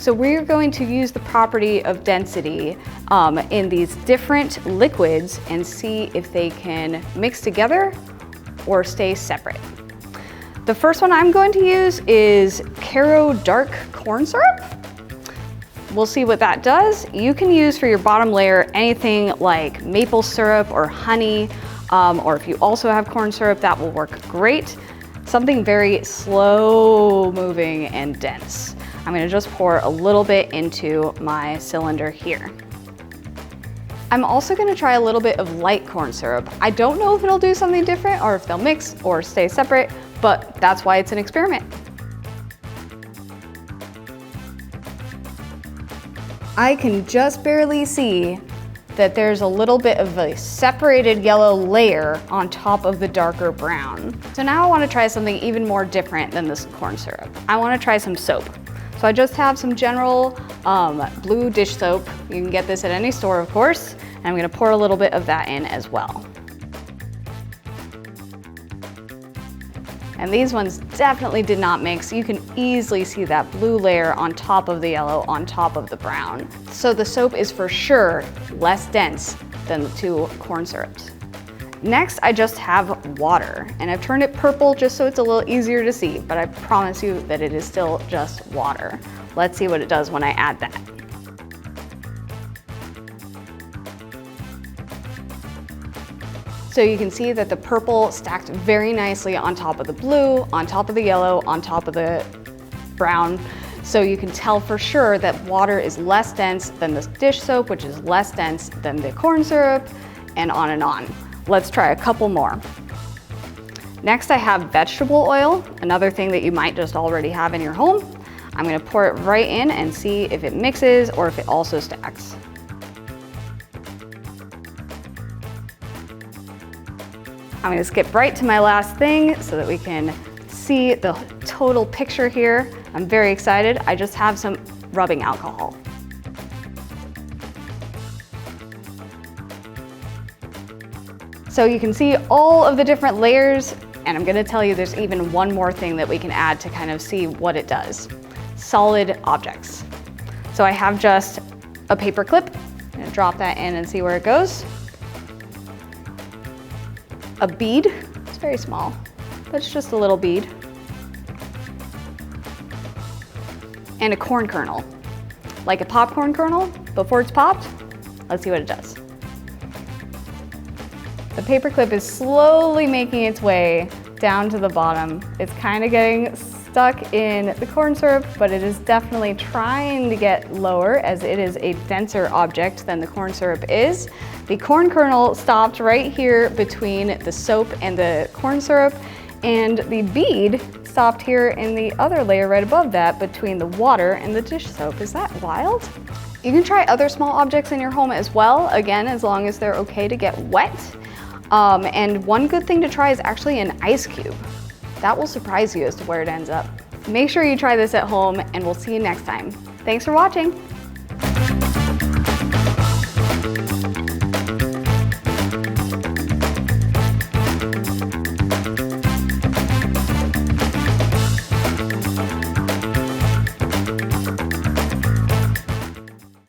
So we're going to use the property of density in these different liquids and see if they can mix together or stay separate. The first one I'm going to use is Caro Dark Corn Syrup. We'll see what that does. You can use for your bottom layer anything like maple syrup or honey, or if you also have corn syrup, that will work great. Something very slow moving and dense. I'm gonna just pour a little bit into my cylinder here. I'm also gonna try a little bit of light corn syrup. I don't know if it'll do something different or if they'll mix or stay separate, but that's why it's an experiment. I can just barely see that there's a little bit of a separated yellow layer on top of the darker brown. So now I wanna try something even more different than this corn syrup. I wanna try some soap. So I just have some general blue dish soap. You can get this at any store, of course, and I'm gonna pour a little bit of that in as well. And these ones definitely did not mix. You can easily see that blue layer on top of the yellow, on top of the brown. So the soap is for sure less dense than the two corn syrups. Next, I just have water, and I've turned it purple just so it's a little easier to see, but I promise you that it is still just water. Let's see what it does when I add that. So you can see that the purple stacked very nicely on top of the blue, on top of the yellow, on top of the brown. So you can tell for sure that water is less dense than the dish soap, which is less dense than the corn syrup, and on and on. Let's try a couple more. Next, I have vegetable oil, another thing that you might just already have in your home. I'm gonna pour it right in and see if it mixes or if it also stacks. I'm gonna skip right to my last thing so that we can see the total picture here. I'm very excited. I just have some rubbing alcohol. So you can see all of the different layers, and I'm gonna tell you there's even one more thing that we can add to kind of see what it does. Solid objects. So I have just a paper clip. I'm gonna drop that in and see where it goes. A bead, it's very small, but it's just a little bead. And a corn kernel, like a popcorn kernel before it's popped. Let's see what it does. The paper clip is slowly making its way down to the bottom. It's kind of getting stuck in the corn syrup, but it is definitely trying to get lower as it is a denser object than the corn syrup is. The corn kernel stopped right here between the soap and the corn syrup, and the bead stopped here in the other layer right above that between the water and the dish soap. Is that wild? You can try other small objects in your home as well, again, as long as they're okay to get wet. And one good thing to try is actually an ice cube. That will surprise you as to where it ends up. Make sure you try this at home, and we'll see you next time. Thanks for watching.